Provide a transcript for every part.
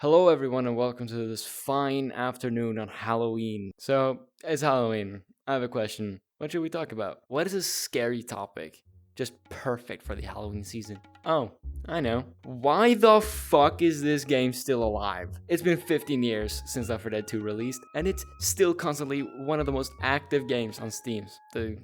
Hello, everyone, and welcome to this fine afternoon on Halloween. So, it's Halloween. I have a question. What should we talk about? What is a scary topic? Just perfect for the Halloween season. Oh, I know. Why the fuck is this game still alive? It's been 15 years since Left 4 Dead 2 released, and it's still constantly one of the most active games on the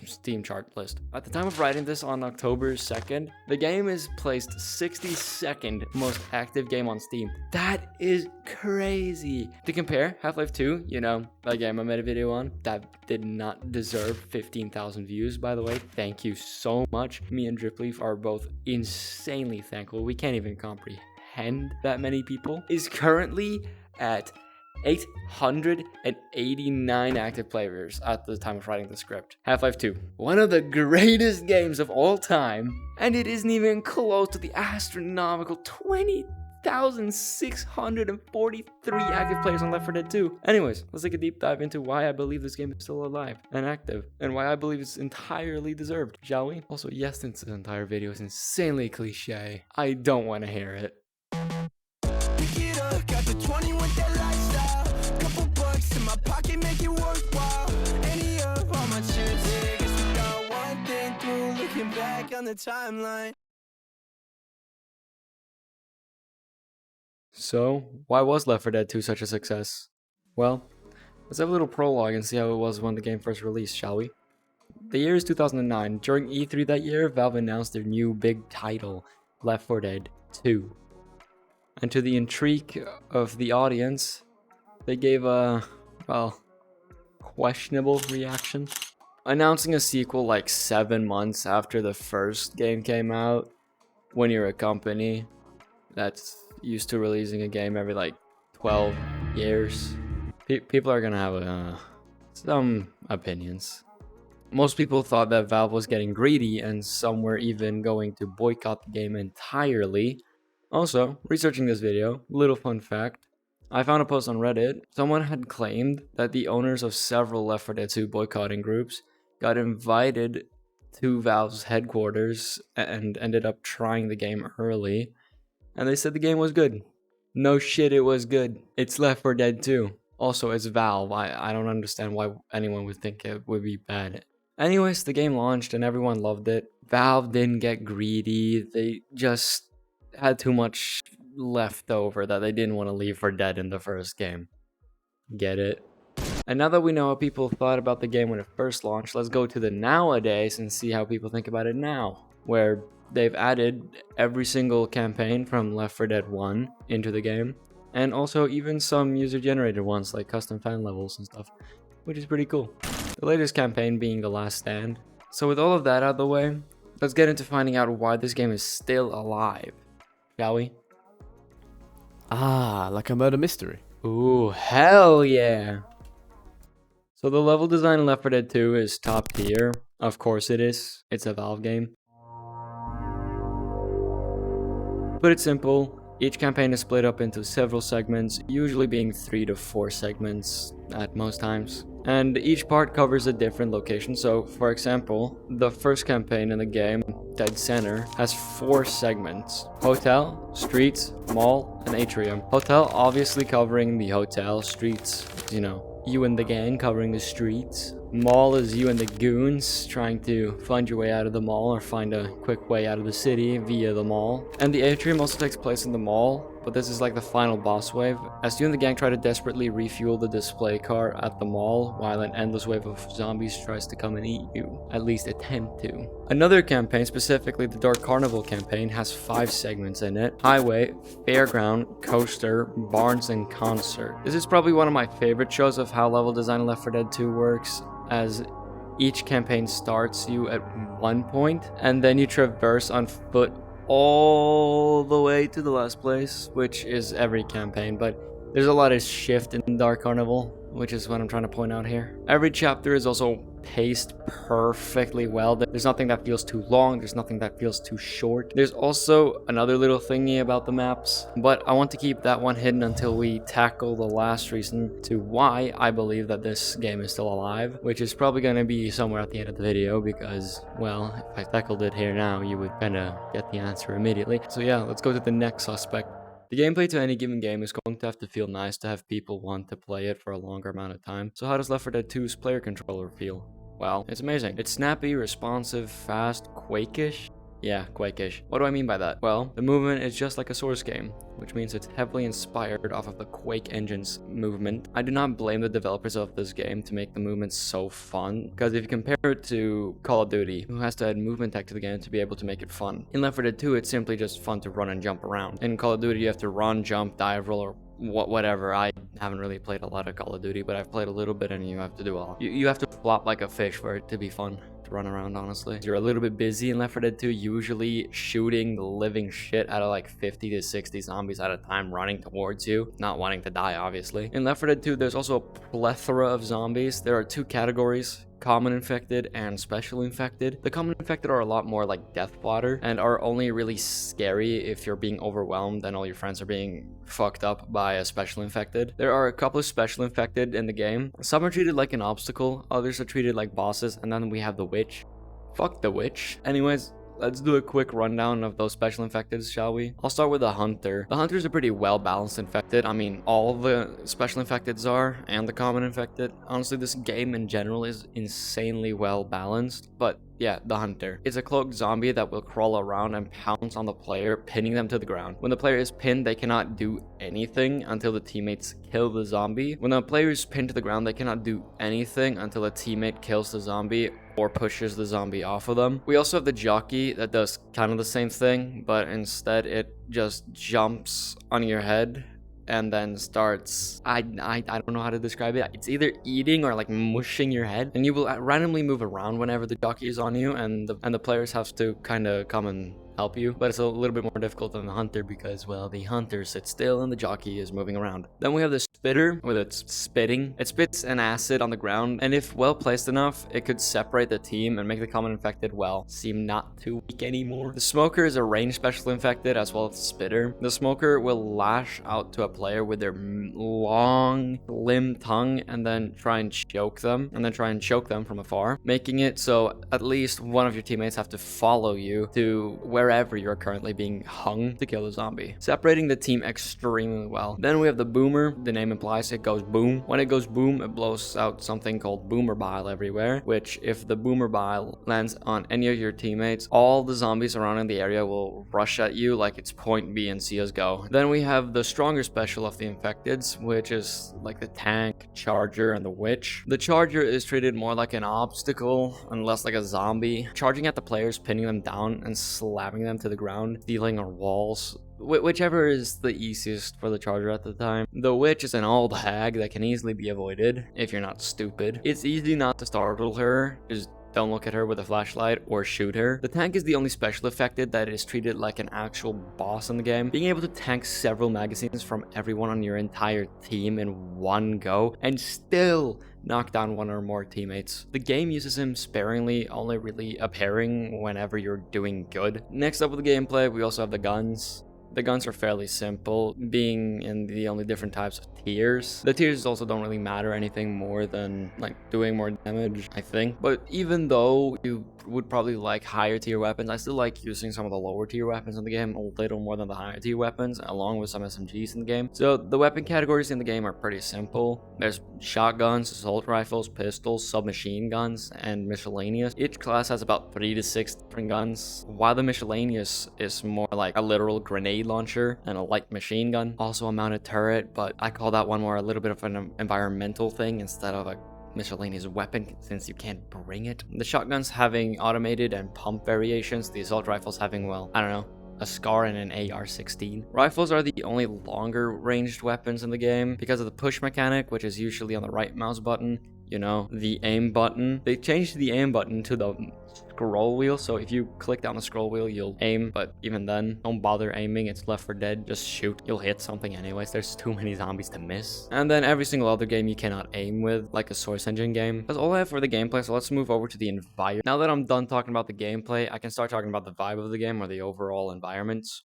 Steam chart list. At the time of writing this on October 2nd, the game is placed 62nd most active game on Steam. That is crazy. To compare, Half-Life 2, that game I made a video on, that did not deserve 15,000 views, by the way. Thank you so much. Me and Dripleaf are both insanely thankful. We can't even comprehend that many people. Is currently at 889 active players at the time of writing the script. Half-Life 2, one of the greatest games of all time, and it isn't even close to the astronomical 20,643 active players on Left 4 Dead 2. Anyways, let's take a deep dive into why I believe this game is still alive and active, and why I believe it's entirely deserved, shall we? Also, yes, since this entire video is insanely cliche, I don't want to hear it. Got the 20 with that lifestyle. Couple bucks in my pocket make it worthwhile. Any of all my chips, yeah, guess we got one thing through. Looking back on the timeline. So, why was Left 4 Dead 2 such a success? Well, let's have a little prologue and see how it was when the game first released, shall we? The year is 2009. During E3 that year, Valve announced their new big title, Left 4 Dead 2. And to the intrigue of the audience, they gave a, questionable reaction. Announcing a sequel like 7 months after the first game came out, when you're a company that's used to releasing a game every 12 years, people are gonna have some opinions. Most people thought that Valve was getting greedy, and some were even going to boycott the game entirely. Also, researching this video, little fun fact, I found a post on Reddit. Someone had claimed that the owners of several Left 4 Dead 2 boycotting groups got invited to Valve's headquarters and ended up trying the game early, and they said the game was good. No shit, it was good. It's Left 4 Dead 2. Also, it's Valve. I don't understand why anyone would think it would be bad. Anyways, the game launched and everyone loved it. Valve didn't get greedy. They just had too much left over that they didn't want to leave for dead in the first game. Get it? And now that we know how people thought about the game when it first launched, let's go to the nowadays and see how people think about it now, where they've added every single campaign from Left 4 Dead 1 into the game, and also even some user-generated ones like custom fan levels and stuff, which is pretty cool. The latest campaign being The Last Stand. So with all of that out of the way, let's get into finding out why this game is still alive. Shall we? Ah, like a murder mystery. Ooh, hell yeah! So the level design in Left 4 Dead 2 is top tier. Of course it is. It's a Valve game. Put it simple, each campaign is split up into several segments, usually being 3 to 4 segments at most times. And each part covers a different location. So, for example, the first campaign in the game, Dead Center, has 4 segments: hotel, streets, mall, and atrium. Hotel obviously covering the hotel, streets, you and the gang covering the streets. Mall is you and the goons trying to find your way out of the mall or find a quick way out of the city via the mall. And the atrium also takes place in the mall, but this is like the final boss wave, as you and the gang try to desperately refuel the display car at the mall while an endless wave of zombies tries to come and eat you. At least attempt to. Another campaign, specifically the Dark Carnival campaign, has 5 segments in it: highway, fairground, coaster, barns, and concert. This is probably one of my favorite shows of how level design in Left 4 Dead 2 works, as each campaign starts you at one point and then you traverse on foot all the way to the last place, which is every campaign, but there's a lot of shift in Dark Carnival, which is what I'm trying to point out here. Every chapter is also paced perfectly well. There's nothing that feels too long, there's nothing that feels too short. There's also another little thingy about the maps, but I want to keep that one hidden until we tackle the last reason to why I believe that this game is still alive, which is probably going to be somewhere at the end of the video, because, well, if I tackled it here now, you would kind of get the answer immediately. So yeah, let's go to the next suspect. The gameplay to any given game is going to have to feel nice to have people want to play it for a longer amount of time. So how does Left 4 Dead 2's player controller feel? Well, it's amazing. It's snappy, responsive, fast, Quake-ish. Yeah, Quake-ish. What do I mean by that? Well, the movement is just like a Source game, which means it's heavily inspired off of the Quake engine's movement. I do not blame the developers of this game to make the movement so fun, because if you compare it to Call of Duty, who has to add movement tech to the game to be able to make it fun. In Left 4 Dead 2, it's simply just fun to run and jump around. In Call of Duty, you have to run, jump, dive, roll, or whatever. I haven't really played a lot of Call of Duty, but I've played a little bit, and you have to do all. You have to flop like a fish for it to be fun to run around, honestly. You're a little bit busy in Left 4 Dead 2, usually shooting the living shit out of like 50 to 60 zombies at a time running towards you, not wanting to die, obviously. In Left 4 Dead 2, there's also a plethora of zombies. There are two categories: common infected and special infected. The common infected are a lot more like death fodder and are only really scary if you're being overwhelmed and all your friends are being fucked up by a special infected. There are a couple of special infected in the game. Some are treated like an obstacle, others are treated like bosses, and then we have the witch. Fuck the witch. Anyways, let's do a quick rundown of those special infecteds, shall we? I'll start with the hunter. The hunter's a pretty well-balanced infected. I mean, all the special infecteds are, and the common infected. Honestly, this game in general is insanely well-balanced, but yeah, the hunter. It's a cloaked zombie that will crawl around and pounce on the player, pinning them to the ground. When the player is pinned, they cannot do anything until the teammates kill the zombie. When the player is pinned to the ground, they cannot do anything until a teammate kills the zombie or pushes the zombie off of them. We also have the jockey that does kind of the same thing, but instead it just jumps on your head and then starts, I don't know how to describe it. It's either eating or like mushing your head, and you will randomly move around whenever the jockey is on you, and the players have to kind of come and help you, but it's a little bit more difficult than the hunter because, well, the hunter sits still and the jockey is moving around. Then we have the spitter with its spitting. It spits an acid on the ground, and if well placed enough, it could separate the team and make the common infected, well, seem not too weak anymore. The smoker is a ranged special infected as well as the spitter. The smoker will lash out to a player with their long, slim tongue and then try and choke them, from afar, making it so at least one of your teammates have to follow you to wherever you're currently being hung to kill a zombie, separating the team extremely well. Then we have the boomer. The name implies it goes boom. When it goes boom, it blows out something called boomer bile everywhere, which if the boomer bile lands on any of your teammates, all the zombies around in the area will rush at you like it's point B in CSGO. Then we have the stronger special of the infecteds, which is like the tank, charger, and the witch. The charger is treated more like an obstacle and less like a zombie, charging at the players, pinning them down and slapping them to the ground, stealing on walls, whichever is the easiest for the charger at the time. The witch is an old hag that can easily be avoided if you're not stupid. It's easy not to startle her, just don't look at her with a flashlight or shoot her. The tank is the only special affected that is treated like an actual boss in the game, being able to tank several magazines from everyone on your entire team in one go and still knock down one or more teammates. The game uses him sparingly, only really appearing whenever you're doing good. Next up with the gameplay, we also have the guns. The guns are fairly simple, being in the only different types of tiers. The tiers also don't really matter anything more than like doing more damage, I think. But even though you would probably like higher tier weapons, I still like using some of the lower tier weapons in the game a little more than the higher tier weapons, along with some SMGs in the game. So the weapon categories in the game are pretty simple. There's shotguns, assault rifles, pistols, submachine guns, and miscellaneous. Each class has about 3 to 6 different guns, while the miscellaneous is more like a literal grenade launcher and a light machine gun, also a mounted turret, but I call that one more a little bit of an environmental thing instead of a miscellaneous weapon since you can't bring it. The shotguns having automated and pump variations, the assault rifles having, well, I don't know, a SCAR and an AR-16. Rifles are the only longer ranged weapons in the game because of the push mechanic, which is usually on the right mouse button. You know, the aim button. They changed the aim button to the scroll wheel, so if you click down the scroll wheel, you'll aim, but even then, don't bother aiming. It's Left 4 Dead. Just shoot. You'll hit something anyways. There's too many zombies to miss. And then every single other game you cannot aim with, like a Source Engine game. That's all I have for the gameplay, so let's move over to the environment. Now that I'm done talking about the gameplay, I can start talking about the vibe of the game or the overall environments.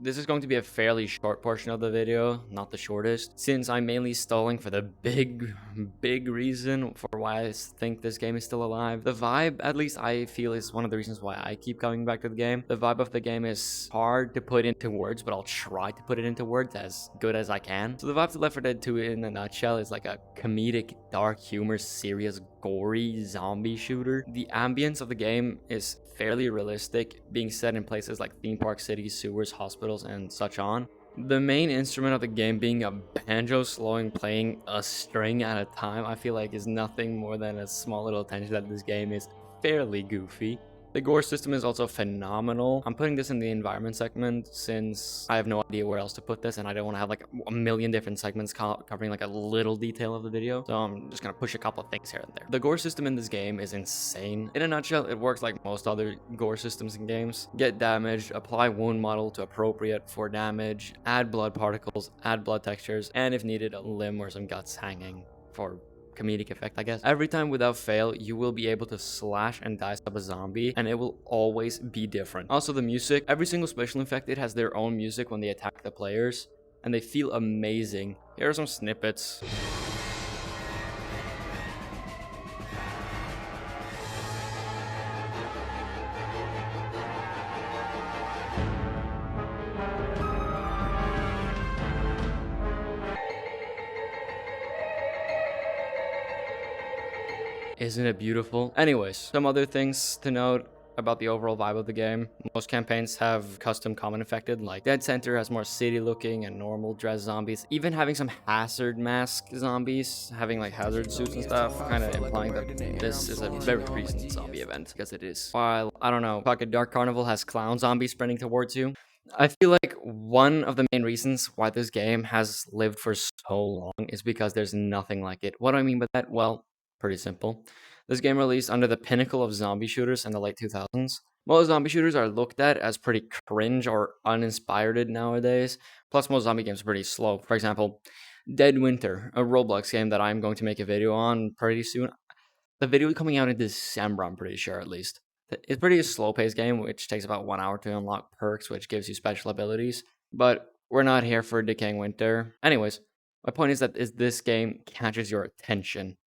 This is going to be a fairly short portion of the video, not the shortest, since I'm mainly stalling for the big reason for why I think this game is still alive. The vibe, at least I feel, is one of the reasons why I keep coming back to the game. The vibe of the game is hard to put into words, but I'll try to put it into words as good as I can. So the vibe of Left 4 Dead 2 in a nutshell is like a comedic, dark humor, serious, gory zombie shooter. The ambience of the game is fairly realistic, being set in places like theme park cities, sewers, hospitals, and such on. The main instrument of the game being a banjo slowing playing a string at a time, I feel like is nothing more than a small little attention that this game is fairly goofy. The gore system is also phenomenal. I'm putting this in the environment segment since I have no idea where else to put this and I don't want to have like a million different segments covering like a little detail of the video. So I'm just gonna push a couple of things here and there. The gore system in this game is insane. In a nutshell, it works like most other gore systems in games. Get damaged, apply wound model to appropriate for damage, add blood particles, add blood textures, and if needed, a limb or some guts hanging for comedic effect, I guess. Every time without fail, you will be able to slash and dice up a zombie, and it will always be different. Also, the music. Every single special infected has their own music when they attack the players, and they feel amazing. Here are some snippets. Isn't it beautiful? Anyways, some other things to note about the overall vibe of the game. Most campaigns have custom common infected, like Dead Center has more city looking and normal dress zombies. Even having some hazard mask zombies, having like hazard suits and stuff, kind of implying that this is a very recent zombie event, because it is. While, I don't know, Pocket Dark Carnival has clown zombies sprinting towards you. I feel like one of the main reasons why this game has lived for so long is because there's nothing like it. What do I mean by that? Well, pretty simple. This game released under the pinnacle of zombie shooters in the late 2000s. Most zombie shooters are looked at as pretty cringe or uninspired nowadays. Plus, most zombie games are pretty slow. For example, Dead Winter, a Roblox game that I'm going to make a video on pretty soon. The video is coming out in December, I'm pretty sure, at least. It's pretty slow-paced game, which takes about 1 hour to unlock perks, which gives you special abilities. But we're not here for Decaying Winter. Anyways, my point is that this game catches your attention.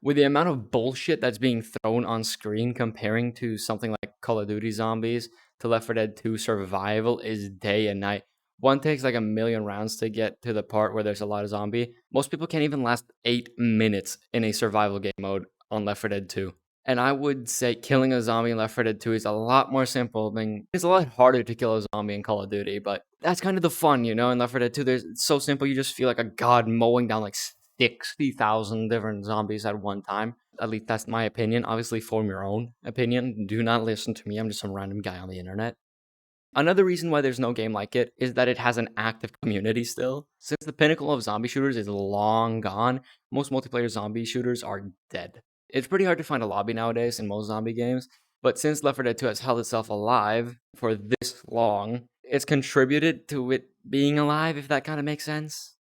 With the amount of bullshit that's being thrown on screen, comparing to something like Call of Duty Zombies to Left 4 Dead 2 Survival is day and night. One takes like a million rounds to get to the part where there's a lot of zombie. Most people can't even last 8 minutes in a survival game mode on Left 4 Dead 2. And I would say killing a zombie in Left 4 Dead 2 is a lot more simple than... It's a lot harder to kill a zombie in Call of Duty, but that's kind of the fun, you know? In Left 4 Dead 2, it's so simple, you just feel like a god mowing down like 60,000 different zombies at one time. At least that's my opinion. Obviously, form your own opinion. Do not listen to me. I'm just some random guy on the internet. Another reason why there's no game like it is that it has an active community still. Since the pinnacle of zombie shooters is long gone, most multiplayer zombie shooters are dead. It's pretty hard to find a lobby nowadays in most zombie games, but since Left 4 Dead 2 has held itself alive for this long, it's contributed to it being alive, if that kind of makes sense.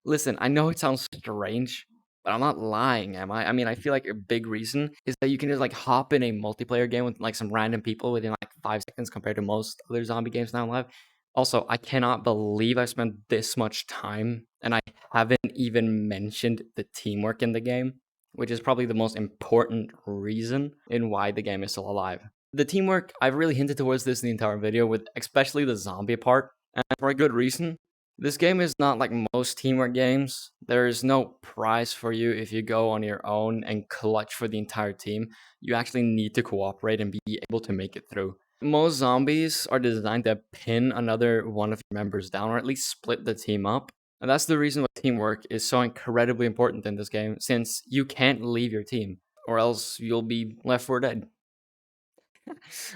Listen, I know it sounds strange, but I'm not lying, am I? I mean, I feel like a big reason is that you can just like hop in a multiplayer game with like some random people within like 5 seconds compared to most other zombie games now live. Also, I cannot believe I spent this much time and I haven't even mentioned the teamwork in the game, which is probably the most important reason in why the game is still alive. The teamwork, I've really hinted towards this in the entire video, with especially the zombie part, and for a good reason. This game is not like most teamwork games. There is no prize for you if you go on your own and clutch for the entire team. You actually need to cooperate and be able to make it through. Most zombies are designed to pin another one of your members down, or at least split the team up. And that's the reason why teamwork is so incredibly important in this game, since you can't leave your team, or else you'll be left for dead.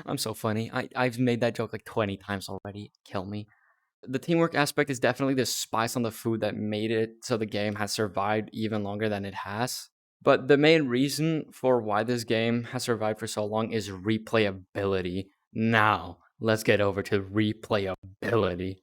I'm so funny. I've made that joke like 20 times already. Kill me. The teamwork aspect is definitely the spice on the food that made it so the game has survived even longer than it has. But the main reason for why this game has survived for so long is replayability. Now, let's get over to replayability.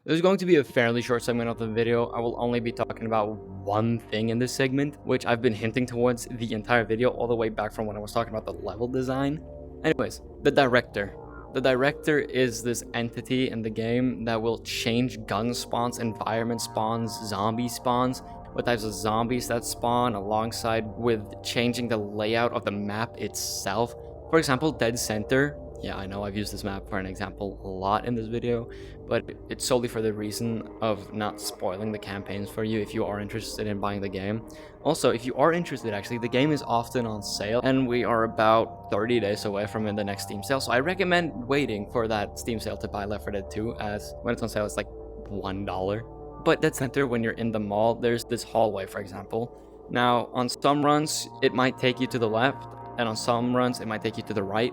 This is going to be a fairly short segment of the video. I will only be talking about one thing in this segment, which I've been hinting towards the entire video, all the way back from when I was talking about the level design. Anyways, the director. The director is this entity in the game that will change gun spawns, environment spawns, zombie spawns, what types of zombies that spawn, alongside with changing the layout of the map itself. For example, Dead Center. Yeah, I know I've used this map for an example a lot in this video, but it's solely for the reason of not spoiling the campaigns for you if you are interested in buying the game. Also, if you are interested, actually, the game is often on sale, and we are about 30 days away from the next Steam sale, so I recommend waiting for that Steam sale to buy Left 4 Dead 2, as when it's on sale, it's like $1. But Dead Center, when you're in the mall, there's this hallway, for example. Now, on some runs, it might take you to the left, and on some runs, it might take you to the right.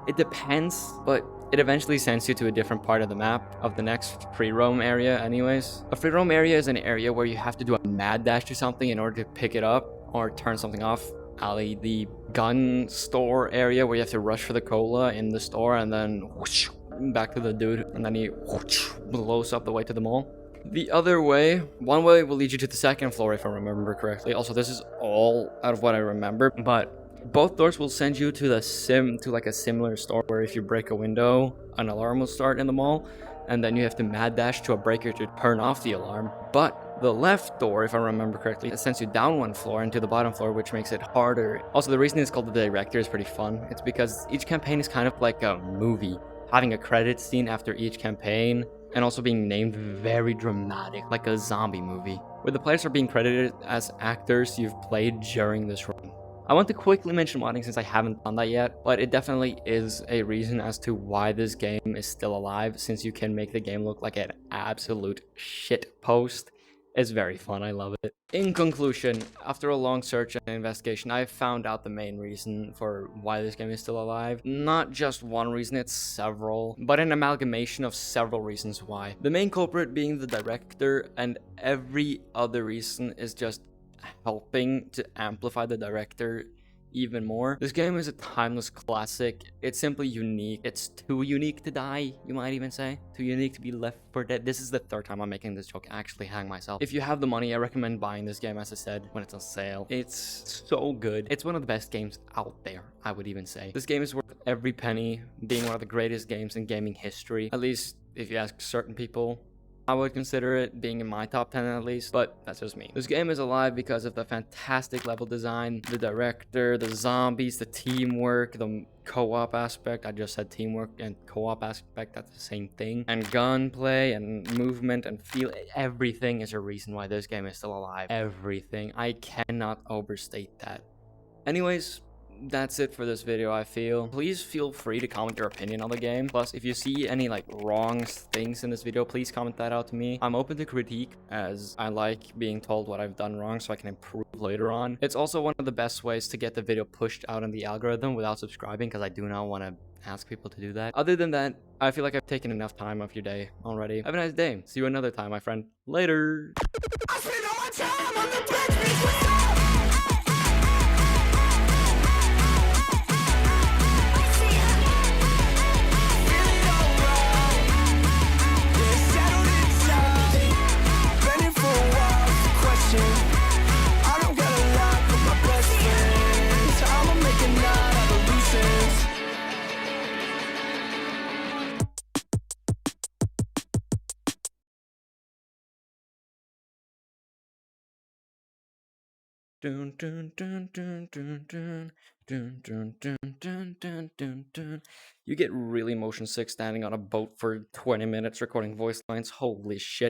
It depends, but it eventually sends you to a different part of the map of the next free roam area anyways. A free roam area is an area where you have to do a mad dash to something in order to pick it up or turn something off. Ali, the gun store area where you have to rush for the cola in the store and then whoosh, back to the dude, and then he whoosh, blows up the way to the mall. The other way, one way will lead you to the second floor if I remember correctly. Also, this is all out of what I remember, but both doors will send you to a similar store where if you break a window, an alarm will start in the mall, and then you have to mad dash to a breaker to turn off the alarm. But the left door, if I remember correctly, it sends you down one floor into the bottom floor, which makes it harder. Also, the reason it's called the director is pretty fun. It's because each campaign is kind of like a movie, having a credit scene after each campaign, and also being named very dramatic, like a zombie movie, where the players are being credited as actors you've played during this run. I want to quickly mention modding since I haven't done that yet, but it definitely is a reason as to why this game is still alive, since you can make the game look like an absolute shit post. It's very fun, I love it. In conclusion, after a long search and investigation, I found out the main reason for why this game is still alive. Not just one reason, it's several, but an amalgamation of several reasons why. The main culprit being the director, and every other reason is just helping to amplify the director even more. This game is a timeless classic. It's simply unique. It's too unique to die, you might even say. Too unique to be Left 4 Dead. This is the third time I'm making this joke. I actually hang myself. If you have the money, I recommend buying this game, as I said, when it's on sale. It's so good. It's one of the best games out there, I would even say. This game is worth every penny, being one of the greatest games in gaming history. At least, if you ask certain people, I would consider it being in my top 10 at least, but that's just me. This game is alive because of the fantastic level design, the director, the zombies, the teamwork, the co-op aspect. I just said teamwork and co-op aspect, that's the same thing. And gunplay and movement and feel, everything is a reason why this game is still alive. Everything. I cannot overstate that. Anyways, that's it for this video, I feel. Please feel free to comment your opinion on the game. Plus, if you see any wrong things in this video, please comment that out to me. I'm open to critique, as I like being told what I've done wrong so I can improve later on. It's also one of the best ways to get the video pushed out in the algorithm without subscribing, because I do not want to ask people to do that. Other than that, I feel like I've taken enough time off your day already. Have a nice day. See you another time, my friend. Later. I spend all my time on the bench, bitch, what's up? Dun, dun, dun, dun, dun, dun, dun, dun, dun, dun, dun, dun, dun. You get really motion sick standing on a boat for 20 minutes recording voice lines. Holy shit.